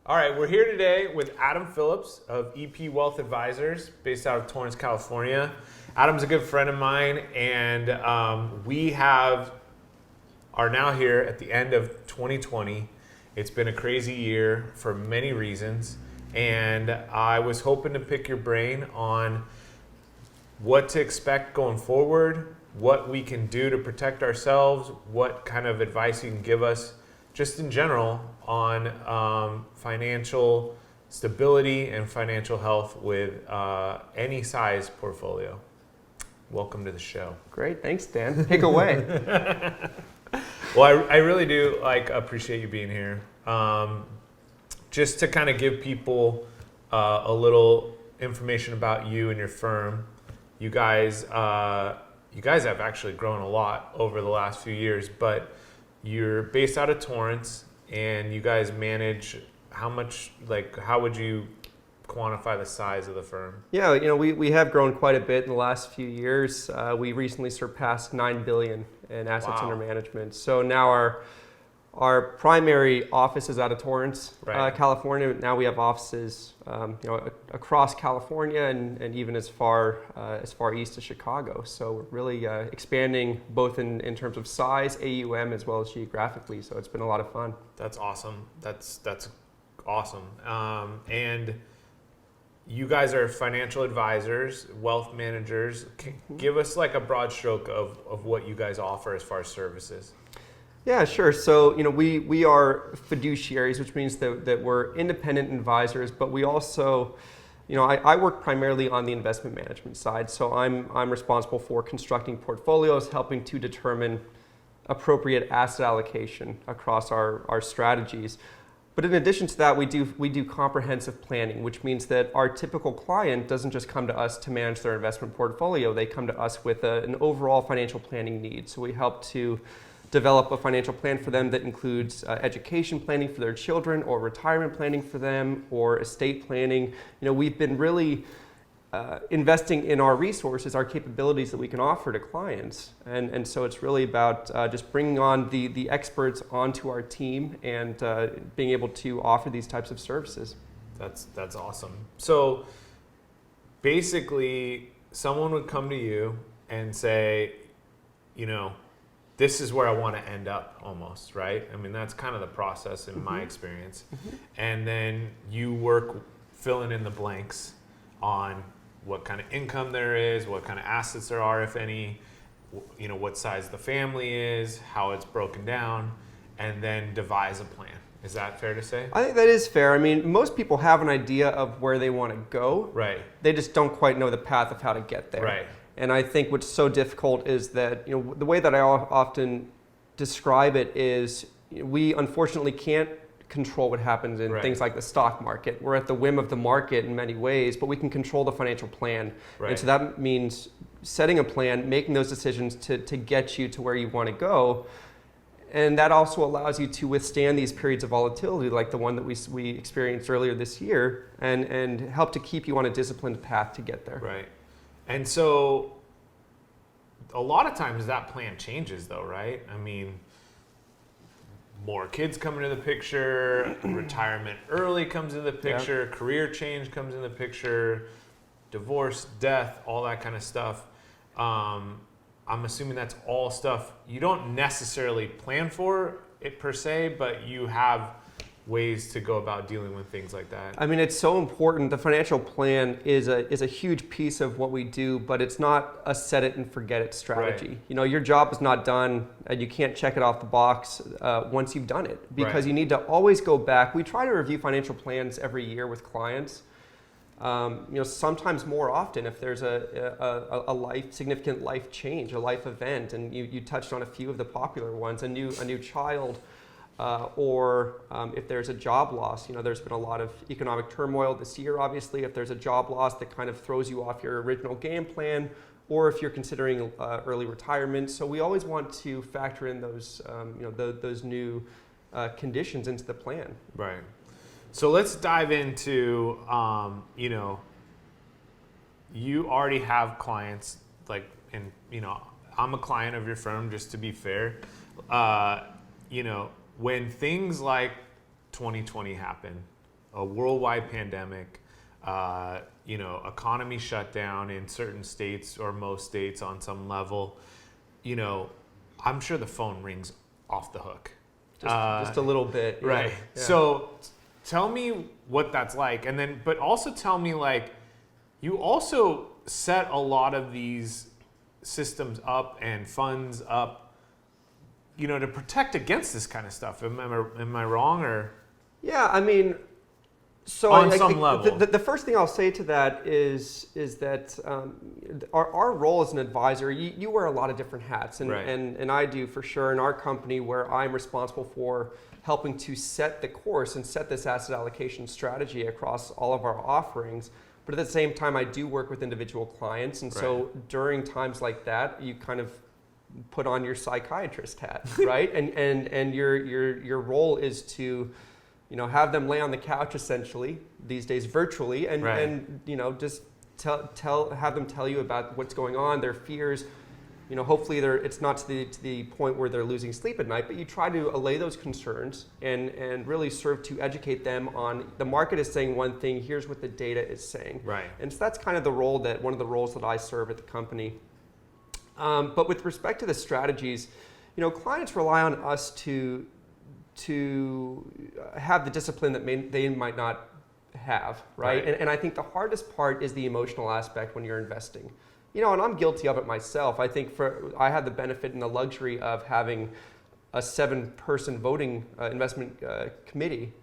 All right, we're here today with Adam Phillips of EP Wealth Advisors, based out of Torrance, California. Adam's a good friend of mine, and we are now here at the end of 2020. It's been a crazy year for many reasons, and I was hoping to pick your brain on what to expect going forward, what we can do to protect ourselves, what kind of advice you can give us just in general on financial stability and financial health with any size portfolio. Welcome to the show. Great, thanks, Dan. Pick away. Well, I really do appreciate you being here. Just to kind of give people a little information about you and your firm. You guys have actually grown a lot over the last few years, but you're based out of Torrance, and you guys manage how much, how would you quantify the size of the firm? Yeah, we have grown quite a bit in the last few years. We recently surpassed $9 billion in assets under management. So now our primary office is out of Torrance, California. Now we have offices, across California and even as far east as Chicago. So we're really expanding both in terms of size, AUM, as well as geographically. So it's been a lot of fun. That's awesome. That's awesome. And you guys are financial advisors, wealth managers. Give us a broad stroke of what you guys offer as far as services. Yeah, sure. So, we are fiduciaries, which means that we're independent advisors, but we also, I work primarily on the investment management side. So I'm responsible for constructing portfolios, helping to determine appropriate asset allocation across our strategies. But in addition to that, we do comprehensive planning, which means that our typical client doesn't just come to us to manage their investment portfolio. They come to us with an overall financial planning need. So we help to develop a financial plan for them that includes education planning for their children, or retirement planning for them, or estate planning. We've been really investing in our resources, our capabilities that we can offer to clients. And so it's really about just bringing on the experts onto our team and being able to offer these types of services. That's awesome. So basically, someone would come to you and say, this is where I want to end up almost, right? I mean, that's kind of the process in my experience. And then you work filling in the blanks on what kind of income there is, what kind of assets there are, if any, what size the family is, how it's broken down, and then devise a plan. Is that fair to say? I think that is fair. I mean, most people have an idea of where they want to go. Right. They just don't quite know the path of how to get there. Right. And I think what's so difficult is that, the way that I often describe it is we unfortunately can't control what happens in things like the stock market. We're at the whim of the market in many ways, but we can control the financial plan. Right. And so that means setting a plan, making those decisions to get you to where you want to go. And that also allows you to withstand these periods of volatility like the one that we experienced earlier this year, and help to keep you on a disciplined path to get there. Right. And so a lot of times that plan changes though, right? I mean, more kids come into the picture, retirement early comes into the picture, career change comes in the picture, divorce, death, all that kind of stuff. I'm assuming that's all stuff you don't necessarily plan for it per se, but you have ways to go about dealing with things like that. I mean, it's so important. The financial plan is a huge piece of what we do, but it's not a set it and forget it strategy. Right. Your job is not done, and you can't check it off the box once you've done it, because you need to always go back. We try to review financial plans every year with clients. Sometimes more often if there's a significant life change, a life event, and you touched on a few of the popular ones, a new child. Or if there's a job loss, there's been a lot of economic turmoil this year, obviously. If there's a job loss that kind of throws you off your original game plan, or if you're considering early retirement. So we always want to factor in those, those new conditions into the plan. Right. So let's dive into, you already have clients, I'm a client of your firm, just to be fair. When things like 2020 happen, a worldwide pandemic, economy shut down in certain states or most states on some level, I'm sure the phone rings off the hook. Just a little bit. Yeah. Right. Yeah. So tell me what that's like. But also tell me, like, you also set a lot of these systems up and funds up, to protect against this kind of stuff. Am I wrong or? Yeah, I mean, so on some level. The first thing I'll say to that is that our role as an advisor, you wear a lot of different hats, and, Right. and I do for sure in our company, where I'm responsible for helping to set the course and set this asset allocation strategy across all of our offerings. But at the same time, I do work with individual clients, and so during times like that, you kind of put on your psychiatrist hat, right? and your role is to, have them lay on the couch essentially these days virtually, and Right. and just have them tell you about what's going on, their fears. Hopefully it's not to the point where they're losing sleep at night, but you try to allay those concerns and really serve to educate them on the market is saying one thing, here's what the data is saying. Right. And so that's kind of one of the roles that I serve at the company. But with respect to the strategies, clients rely on us to have the discipline that they might not have, right? Right. And I think the hardest part is the emotional aspect when you're investing. And I'm guilty of it myself. I think I had the benefit and the luxury of having a 7-person voting investment committee,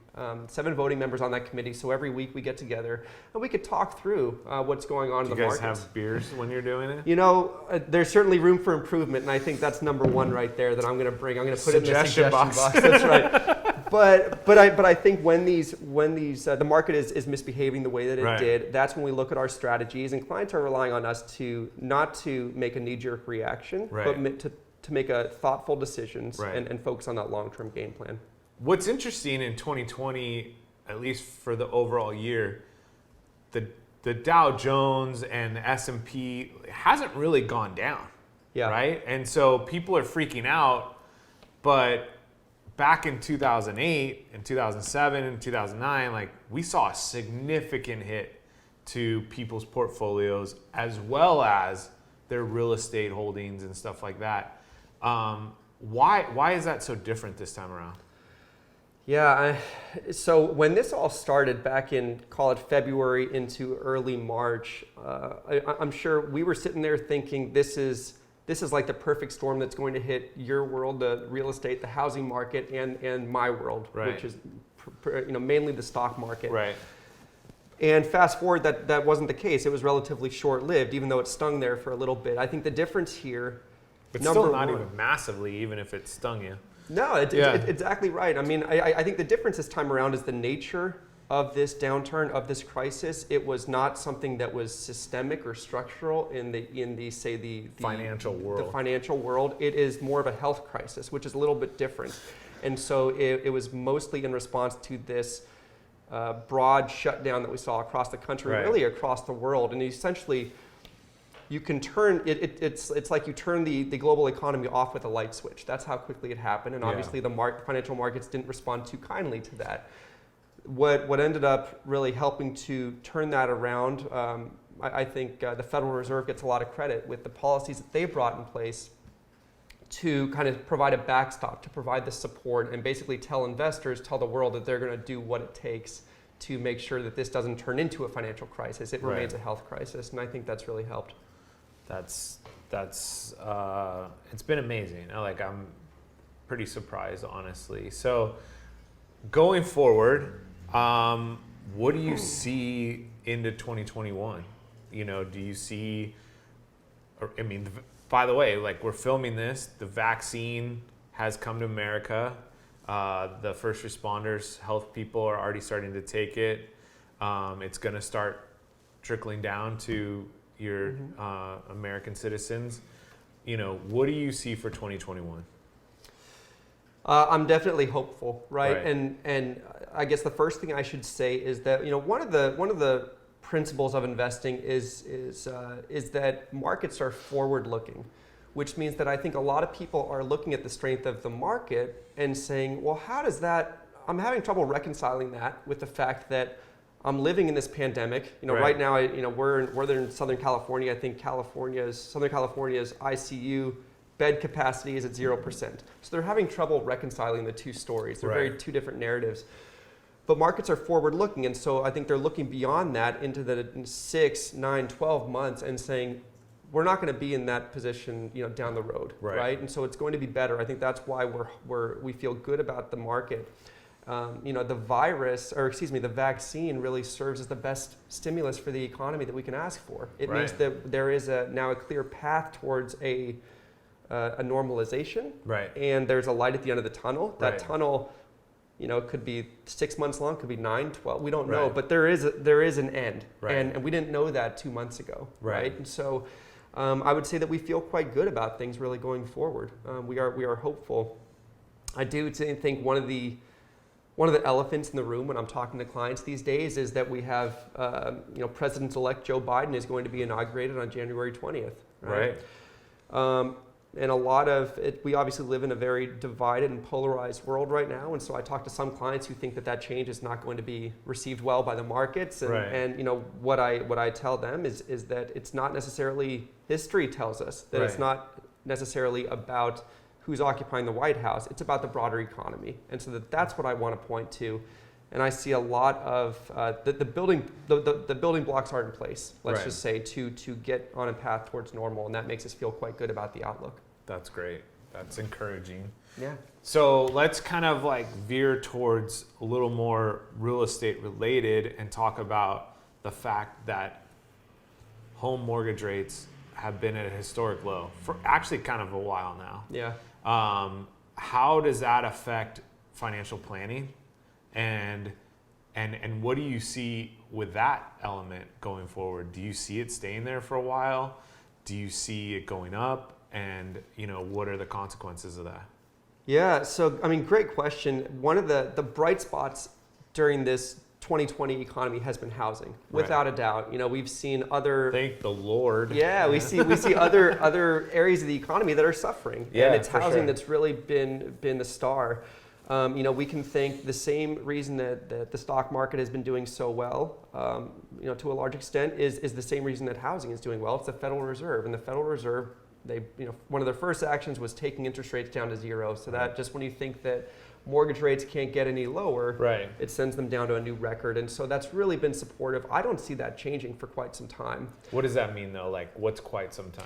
7 voting members on that committee. So every week we get together and we could talk through what's going on in the markets. Do you guys have beers when you're doing it? There's certainly room for improvement, and I think that's number one right there that I'm going to bring. I'm going to put it in the Suggestion suggestion box. box. That's right. But I think when the market is misbehaving the way that it Right. did, that's when we look at our strategies, and clients are relying on us to not to make a knee-jerk reaction, Right. but to make a thoughtful decisions Right. and focus on that long-term game plan. What's interesting in 2020, at least for the overall year, the Dow Jones and the S&P hasn't really gone down, Yeah. right? And so people are freaking out, but back in 2008 and 2007 and 2009, like, we saw a significant hit to people's portfolios as well as their real estate holdings and stuff like that. Why is that so different this time around? Yeah, so when this all started back in, call it February into early March, I'm sure we were sitting there thinking this is like the perfect storm that's going to hit your world, the real estate, the housing market, and my world, Right. which is mainly the stock market. Right. And fast forward, that wasn't the case. It was relatively short-lived, even though it stung there for a little bit. I think the difference here, It's number still not one- even massively, even if it stung you. No, it's Yeah. exactly right. I mean, I think the difference this time around is the nature of this downturn, of this crisis. It was not something that was systemic or structural in the Financial world. The financial world. It is more of a health crisis, which is a little bit different. And so it was mostly in response to this broad shutdown that we saw across the country, Right. really across the world. And essentially, you can turn it's like you turn the global economy off with a light switch. That's how quickly it happened, and Yeah. obviously the financial markets didn't respond too kindly to that. What ended up really helping to turn that around, I think the Federal Reserve gets a lot of credit with the policies that they brought in place to kind of provide a backstop, to provide the support, and basically tell the world that they're going to do what it takes to make sure that this doesn't turn into a financial crisis. It Right. remains a health crisis, and I think that's really helped. That's it's been amazing. I'm pretty surprised, honestly. So going forward, what do you see into 2021? Do you see, by the way, like, we're filming this, the vaccine has come to America. The first responders, health people are already starting to take it. It's going to start trickling down to your American citizens. What do you see for 2021? I'm definitely hopeful, right? Right. And I guess the first thing I should say is that one of the principles of investing is that markets are forward-looking, which means that I think a lot of people are looking at the strength of the market and saying, well, how does that I'm having trouble reconciling that with the fact that I'm living in this pandemic. Right. Right now, we're in Southern California. I think Southern California's ICU bed capacity is at 0%. So they're having trouble reconciling the two stories. They're very two different narratives. But markets are forward looking, and so I think they're looking beyond that into the 6, 9, 12 months and saying, we're not going to be in that position, down the road, right? And so it's going to be better. I think that's why we feel good about the market. The vaccine really serves as the best stimulus for the economy that we can ask for. It means that there is now a clear path towards a normalization, and there's a light at the end of the tunnel. That tunnel, could be 6 months long, could be 9, 12. We don't know, but there is an end, and we didn't know that 2 months ago, right? And so. I would say that we feel quite good about things really going forward. We are hopeful. I do think one of the elephants in the room when I'm talking to clients these days is that we have President-elect Joe Biden is going to be inaugurated on January 20th. Right. And a lot of it, we obviously live in a very divided and polarized world right now. And so I talk to some clients who think that change is not going to be received well by the markets. And what I tell them is that it's not necessarily, history tells us that it's not necessarily about who's occupying the White House. It's about the broader economy. And so that's what I want to point to. And I see a lot of the building blocks are in place, let's just say, to get on a path towards normal. And that makes us feel quite good about the outlook. That's great. That's encouraging. Yeah. So let's kind of veer towards a little more real estate related and talk about the fact that home mortgage rates have been at a historic low for actually kind of a while now. Yeah. How does that affect financial planning? And what do you see with that element going forward? Do you see it staying there for a while? Do you see it going up? And what are the consequences of that? Yeah, so great question. One of the bright spots during this 2020 economy has been housing, without a doubt. We've seen other. Thank the Lord. Yeah, we see other areas of the economy that are suffering, and it's housing that's really been the star. We can think the same reason that the stock market has been doing so well, to a large extent, is the same reason that housing is doing well. It's the Federal Reserve, and the Federal Reserve, one of their first actions was taking interest rates down to zero. So that just when you think that mortgage rates can't get any lower, it sends them down to a new record, and so that's really been supportive. I don't see that changing for quite some time. What does that mean though? What's quite some time?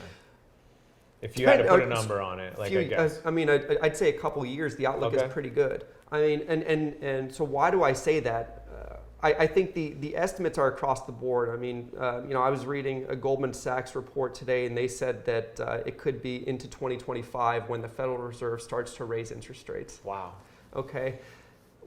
If you had to put a number on it, I guess. I'd say a couple years. The outlook is pretty good. And so why do I say that? I think the estimates are across the board. I was reading a Goldman Sachs report today, and they said that it could be into 2025 when the Federal Reserve starts to raise interest rates. Wow. Okay.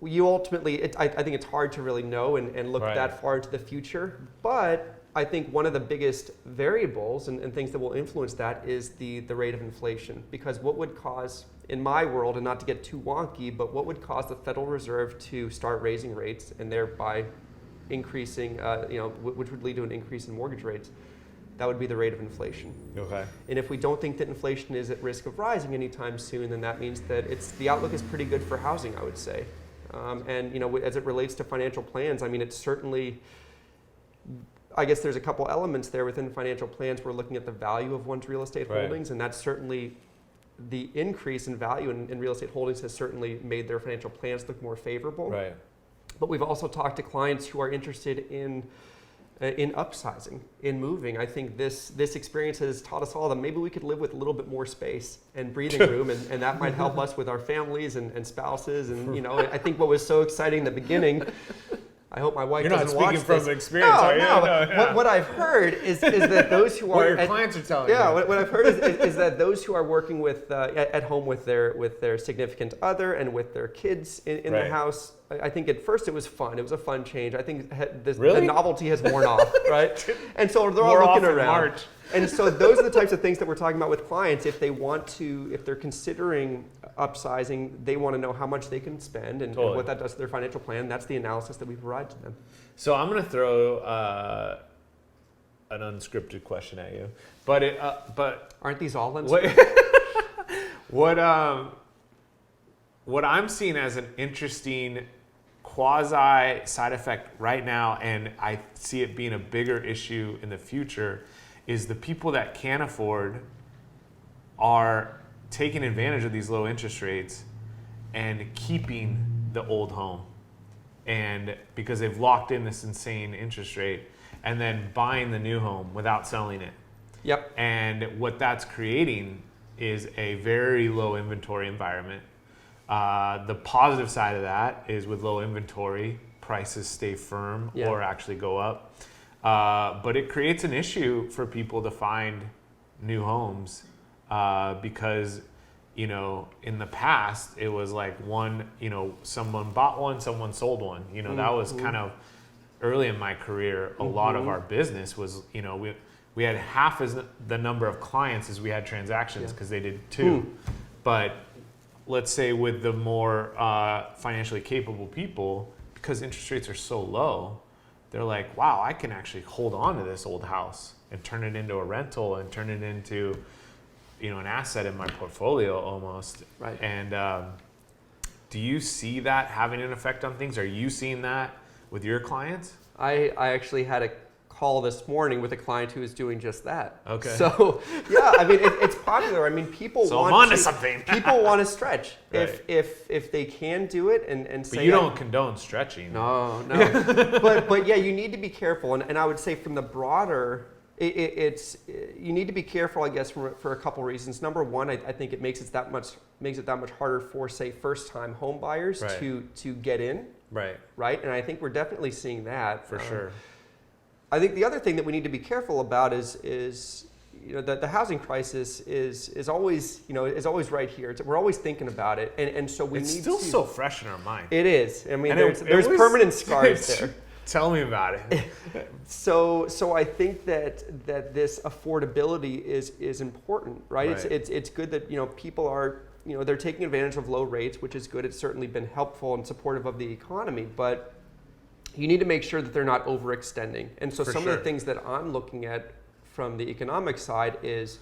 You ultimately, I think it's hard to really know and look that far into the future, but I think one of the biggest variables and things that will influence that is the rate of inflation. Because what would cause, in my world, and not to get too wonky, but what would cause the Federal Reserve to start raising rates and thereby increasing, which would lead to an increase in mortgage rates? That would be the rate of inflation. Okay. And if we don't think that inflation is at risk of rising anytime soon, then that means that the outlook is pretty good for housing, I would say. As it relates to financial plans, it's certainly, I guess there's a couple elements there within financial plans. We're looking at the value of one's real estate holdings, and that's certainly the increase in value in real estate holdings has certainly made their financial plans look more favorable. Right. But we've also talked to clients who are interested in upsizing, in moving. I think this experience has taught us all that maybe we could live with a little bit more space and breathing room, and that might help us with our families and spouses. And I think what was so exciting in the beginning, I hope my wife doesn't watch this. You're not speaking from experience, are you? No. What I've heard is that those who what are your clients are telling you. Yeah, what I've heard is that those who are working with at home with their significant other and with their kids in the house, I think at first it was fun. It was a fun change. I think the novelty has worn off, right? And so they're all looking around. March. And so those are the types of things that we're talking about with clients. If they're considering upsizing, they want to know how much they can spend and what that does to their financial plan. That's the analysis that we provide to them. So I'm going to throw an unscripted question at you, but aren't these all unscripted? What I'm seeing as an interesting quasi side effect right now, and I see it being a bigger issue in the future, is the people that can afford are taking advantage of these low interest rates and keeping the old home, and because they've locked in this insane interest rate, and then buying the new home without selling it. Yep. And what that's creating is a very low inventory environment. The positive side of that is with low inventory, prices stay firm or actually go up. But it creates an issue for people to find new homes because, you know, in the past it was like one, you know, someone bought one, someone sold one. You know, that was kind of early in my career. A lot of our business was, you know, we had half as the number of clients as we had transactions because they did two. But let's say with the more financially capable people, because interest rates are so low, they're like, wow, I can actually hold on to this old house and turn it into a rental and turn it into, you know, an asset in my portfolio almost. Right. And do you see that having an effect on things? Are you seeing that with your clients? I actually had a call this morning with a client who is doing just that. Okay. So yeah, I mean it's popular. I mean people So want I'm onto to, something. people want to stretch Right. if they can do it and say But you don't condone stretching. No. but yeah, you need to be careful, and I would say from the broader, it's you need to be careful, I guess, for a couple reasons. Number one, I think it makes it that much harder for, say, first-time home buyers Right. to get in. Right, and I think we're definitely seeing that For sure. I think the other thing that we need to be careful about is you know the housing crisis is always, you know, is always right here. We're always thinking about it, and so we It's need still to, so fresh in our mind. It is. I mean, And there's was- permanent scars there. Tell me about it. So I think that this affordability is important, right? Right. It's good that, you know, people are, you know, they're taking advantage of low rates, which is good. It's certainly been helpful and supportive of the economy, but you need to make sure that they're not overextending. And so For some sure. of the things that I'm looking at from the economic side is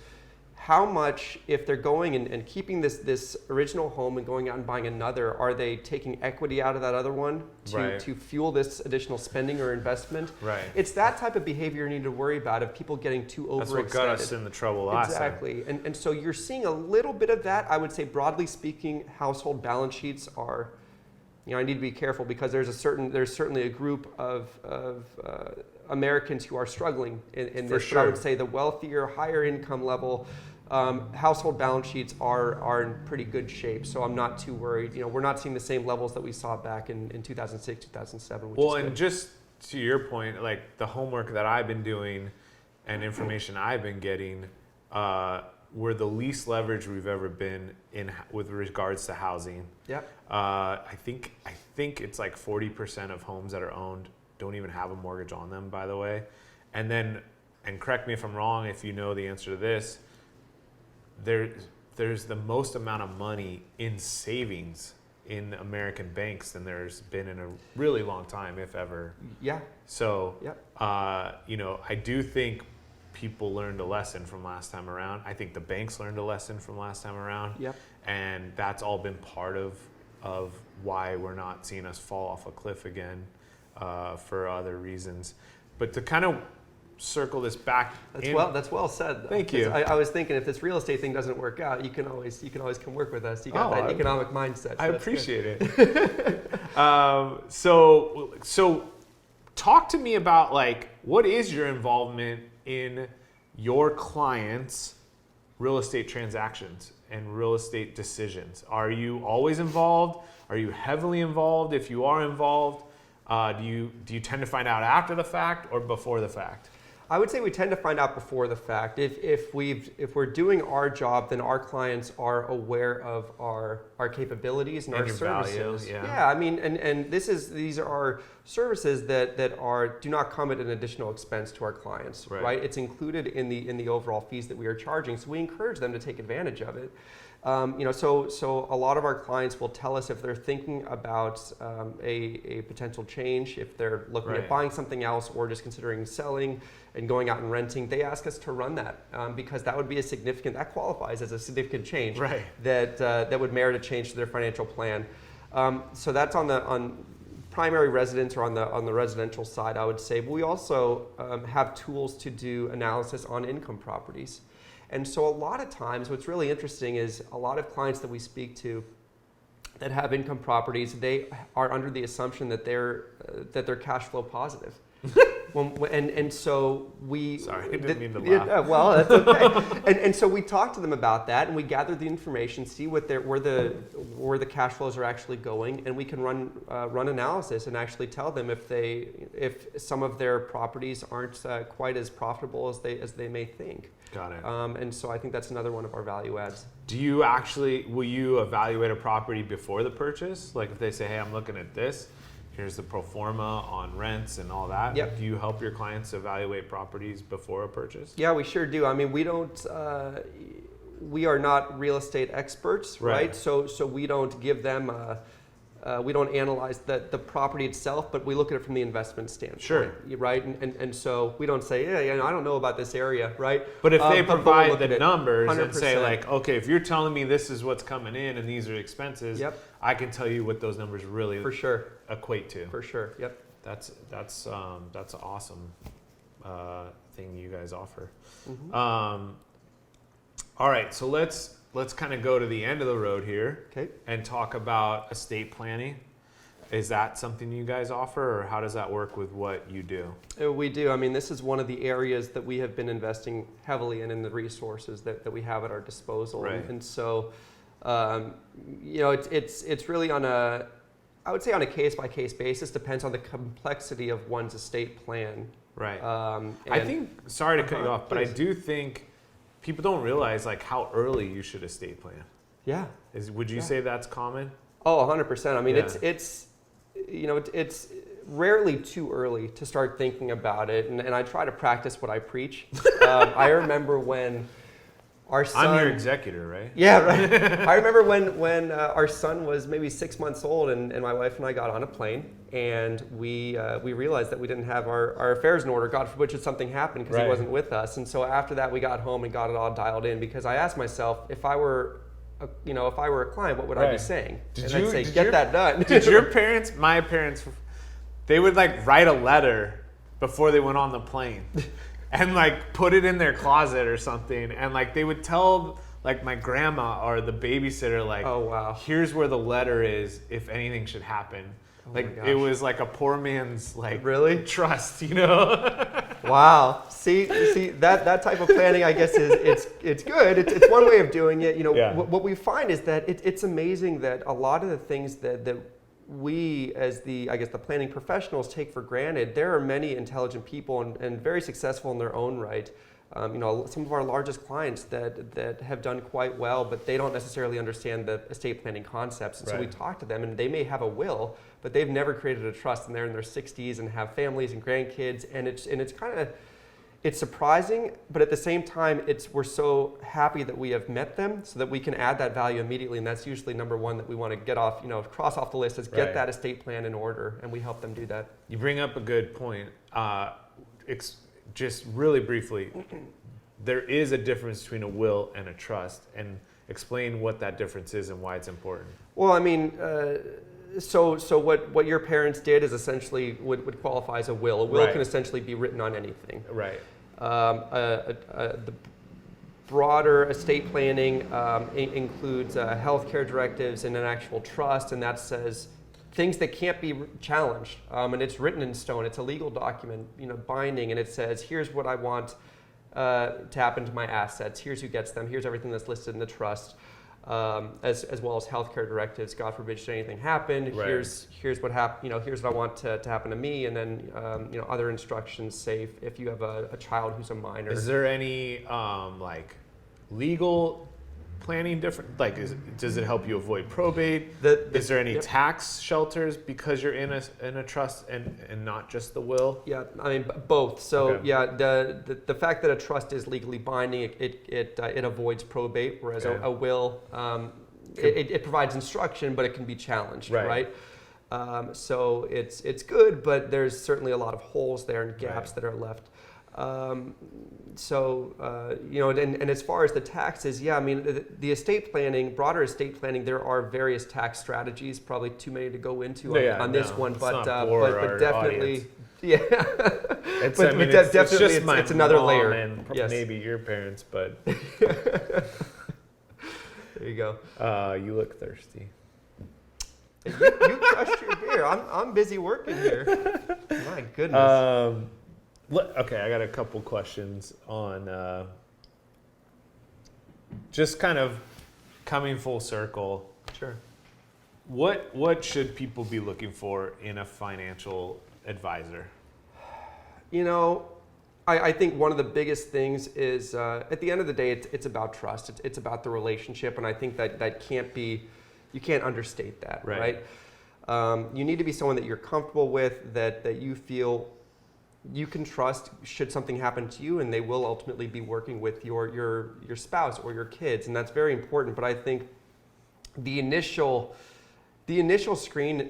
how much, if they're going and keeping this original home and going out and buying another, are they taking equity out of that other one Right. to fuel this additional spending or investment? Right. It's that type of behavior you need to worry about of people getting too overextended. That's what got us in the trouble last time. Exactly. And so you're seeing a little bit of that. I would say broadly speaking, household balance sheets are, you know, I need to be careful because there's certainly a group of Americans who are struggling in For this. sure. But I would say the wealthier, higher income level household balance sheets are in pretty good shape. So I'm not too worried. You know, we're not seeing the same levels that we saw back in 2006, 2007. Which Well, is and good. just to your point, like the homework that I've been doing and information I've been getting, we're the least leverage we've ever been in with regards to housing. Yep. I think it's like 40% of homes that are owned don't even have a mortgage on them, by the way. And then, and correct me if I'm wrong, if you know the answer to this, there's the most amount of money in savings in American banks than there's been in a really long time, if ever. Yeah. So, Yep. you know, I do think people learned a lesson from last time around. I think the banks learned a lesson from last time around. Yep. And that's all been part of why we're not seeing us fall off a cliff again for other reasons. But to kind of circle this back. That's well said, though. Thank you. I was thinking if this real estate thing doesn't work out, you can always come work with us. You got that economic mindset. So I that's appreciate good. it. So talk to me about, like, what is your involvement in your clients' real estate transactions and real estate decisions? Are you always involved? Are you heavily involved? If you are involved, do you tend to find out after the fact or before the fact? I would say we tend to find out before the fact. If we're doing our job, then our clients are aware of our capabilities and our your services. value, yeah. Yeah, I mean, and these are services that do not come at an additional expense to our clients, right? It's included in the overall fees that we are charging, so we encourage them to take advantage of it. You know, so a lot of our clients will tell us if they're thinking about a potential change, if they're looking at buying something else or just considering selling and going out and renting. They ask us to run that because that would be that qualifies as a significant change that would merit a change to their financial plan. So that's on primary residence or on the residential side, I would say. But we also have tools to do analysis on income properties. And so a lot of times, what's really interesting is a lot of clients that we speak to that have income properties, they are under the assumption that they're cash flow positive. And so we... Sorry, I didn't mean to laugh. Yeah, well, that's okay. and so we talk to them about that, and we gather the information, see where the cash flows are actually going, and we can run analysis and actually tell them if some of their properties aren't quite as profitable as they may think. Got it. And so I think that's another one of our value adds. Will you evaluate a property before the purchase? Like if they say, hey, I'm looking at this, here's the pro forma on rents and all that. Yep. Do you help your clients evaluate properties before a purchase? Yeah, we sure do. I mean, we are not real estate experts, right? So we don't give them, we don't analyze the property itself, but we look at it from the investment standpoint. Sure. Right? And so we don't say, yeah, I don't know about this area, right? But if they provide we'll the numbers 100%. and say like, okay, if you're telling me this is what's coming in and these are expenses, yep. I can tell you what those numbers really for sure equate to. For sure. Yep. That's an awesome thing you guys offer. Mm-hmm. All right, so let's kind of go to the end of the road here. Okay. And talk about estate planning. Is that something you guys offer, or how does that work with what you do? We do. I mean, this is one of the areas that we have been investing heavily in the resources that we have at our disposal. Right. And so, it's really I would say on a case-by-case basis, depends on the complexity of one's estate plan. Right. I think, sorry to cut you off, but I do think people don't realize like how early you should estate plan. Yeah. Would you say that's common? Oh, 100%. I mean, Yeah. it's rarely too early to start thinking about it, and I try to practice what I preach. I remember when our son... I'm your executor, right? Yeah, right. I remember when our son was maybe 6 months old, and my wife and I got on a plane, and we realized that we didn't have our affairs in order. God forbid should something happen because Right. he wasn't with us. And so after that, we got home and got it all dialed in, because I asked myself, if I were a client, what would I be Right. saying? Did I'd you- say, did get your- that done. Did your parents, my parents, they would like write a letter before they went on the plane and like put it in their closet or something, and like they would tell like my grandma or the babysitter like, Oh, wow. here's where the letter is if anything should happen. my Like gosh. it was like a poor man's like Really? trust, you know? Wow. See that type of planning, I guess, it's good. It's one way of doing it. You know, Yeah. what we find is that it's amazing that a lot of the things that we as the planning professionals take for granted, there are many intelligent people and very successful in their own right. Some of our largest clients that have done quite well, but they don't necessarily understand the estate planning concepts. And so we Right. talk to them, and they may have a will, but they've never created a trust, and they're in their 60s and have families and grandkids, and it's surprising, but at the same time, we're so happy that we have met them so that we can add that value immediately, and that's usually number one that we want to get off, cross off the list is get Right. that estate plan in order, and we help them do that. You bring up a good point. Just really briefly, there is a difference between a will and a trust, and explain what that difference is and why it's important. Well, I mean, so what your parents did is essentially would qualify as a will. A will Right. can essentially be written on anything. Right. The broader estate planning includes healthcare directives and an actual trust, and that says things that can't be challenged. And it's written in stone. It's a legal document, binding, and it says, here's what I want to happen to my assets. Here's who gets them. Here's everything that's listed in the trust. As well as healthcare directives. God forbid should anything happen. Right. Here's what here's what I want to happen to me, and then other instructions say if you have a child who's a minor. Is there any like legal planning different? Like, does it help you avoid probate? Is there any Yep. tax shelters because you're in a trust and not just the will? Yeah, I mean both. So Okay. yeah, the fact that a trust is legally binding, it avoids probate, whereas Okay. a will it provides instruction, but it can be challenged, Right. right? So it's good, but there's certainly a lot of holes there and gaps Right. that are left. And as far as the taxes, yeah, I mean, the estate planning, broader estate planning, there are various tax strategies, probably too many to go into on this one, but definitely, yeah. It's it's another layer. And maybe your parents, but there you go. You look thirsty. You crushed your beer. I'm busy working here. My goodness. Okay, I got a couple questions on just kind of coming full circle. Sure. What should people be looking for in a financial advisor? I think one of the biggest things is at the end of the day, it's about trust. It's about the relationship, and I think that can't be, you can't understate that, right? You need to be someone that you're comfortable with, that you feel you can trust should something happen to you, and they will ultimately be working with your spouse or your kids, and that's very important. But I think the initial screen,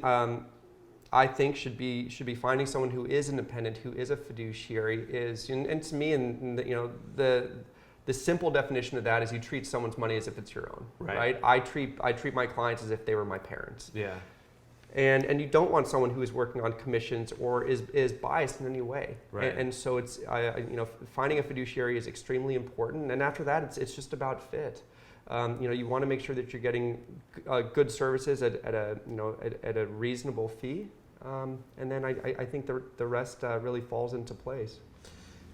I think should be finding someone who is independent, who is a fiduciary, and to me, the simple definition of that is you treat someone's money as if it's your own, right? I treat my clients as if they were my parents. Yeah. And you don't want someone who is working on commissions or is biased in any way. Right. And so it's finding a fiduciary is extremely important. And after that, it's just about fit. You want to make sure that you're getting good services at a reasonable fee. And then I think the rest really falls into place.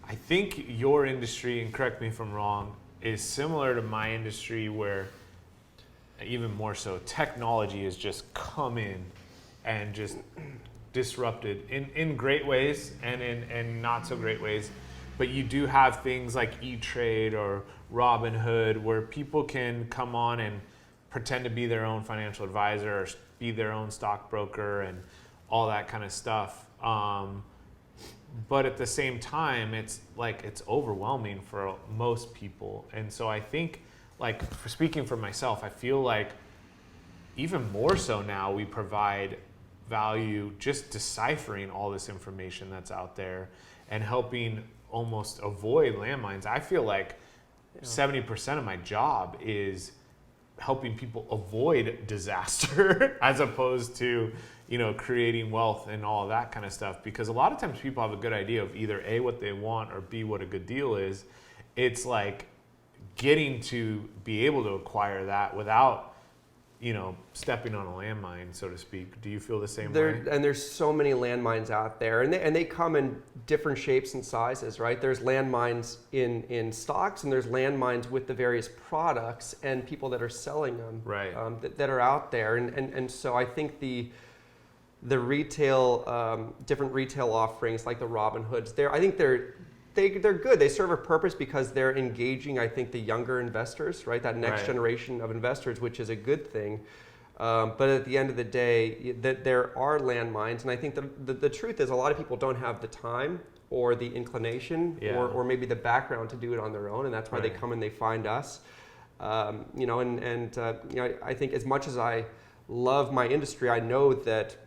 I think your industry, and correct me if I'm wrong, is similar to my industry, where even more so, technology has just come in and just disrupted in great ways and in not so great ways. But you do have things like E-Trade or Robinhood, where people can come on and pretend to be their own financial advisor or be their own stockbroker and all that kind of stuff. But at the same time, it's overwhelming for most people. And so I think, for speaking for myself, I feel like even more so now we provide value just deciphering all this information that's out there and helping almost avoid landmines. I feel like 70% of my job is helping people avoid disaster as opposed to, creating wealth and all of that kind of stuff. Because a lot of times people have a good idea of either A, what they want, or B, what a good deal is. It's like getting to be able to acquire that without, stepping on a landmine, so to speak. Do you feel the same way? And there's so many landmines out there, and they come in different shapes and sizes, right? There's landmines in stocks, and there's landmines with the various products and people that are selling them, right? That are out there, and so I think the retail, different retail offerings like the Robinhoods, I think they're good. They serve a purpose because they're engaging, I think, the younger investors, right? That next generation of investors, which is a good thing. But at the end of the day, there are landmines. And I think the truth is a lot of people don't have the time or the inclination or maybe the background to do it on their own. And that's why they come and they find us. I think as much as I love my industry, I know that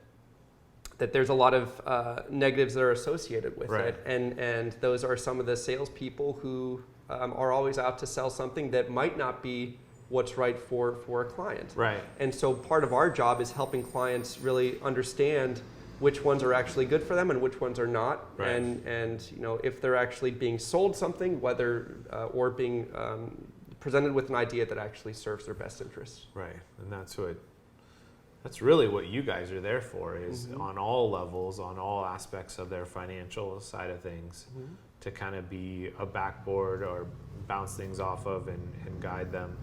there's a lot of negatives that are associated with it, and those are some of the salespeople who are always out to sell something that might not be what's right for a client. Right. And so part of our job is helping clients really understand which ones are actually good for them and which ones are not, and if they're actually being sold something, whether or being presented with an idea that actually serves their best interests. Right, and that's really what you guys are there for, is on all levels, on all aspects of their financial side of things, to kind of be a backboard or bounce things off of and guide them.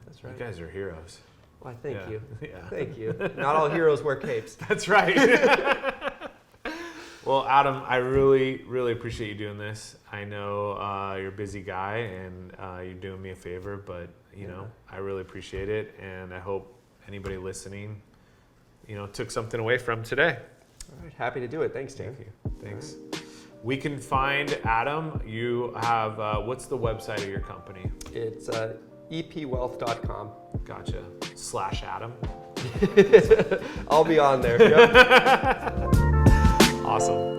That's right. You guys are heroes. Well, thank you. Yeah. Thank you. Not all heroes wear capes. That's right. Well, Adam, I really, really appreciate you doing this. I know you're a busy guy, and you're doing me a favor, but I really appreciate it, and I hope anybody listening, took something away from today. All right, happy to do it. Thanks, Dan. Thank you. Thanks. We can find Adam. You have what's the website of your company? It's epwealth.com. Gotcha. /Adam. I'll be on there. Yep. Awesome.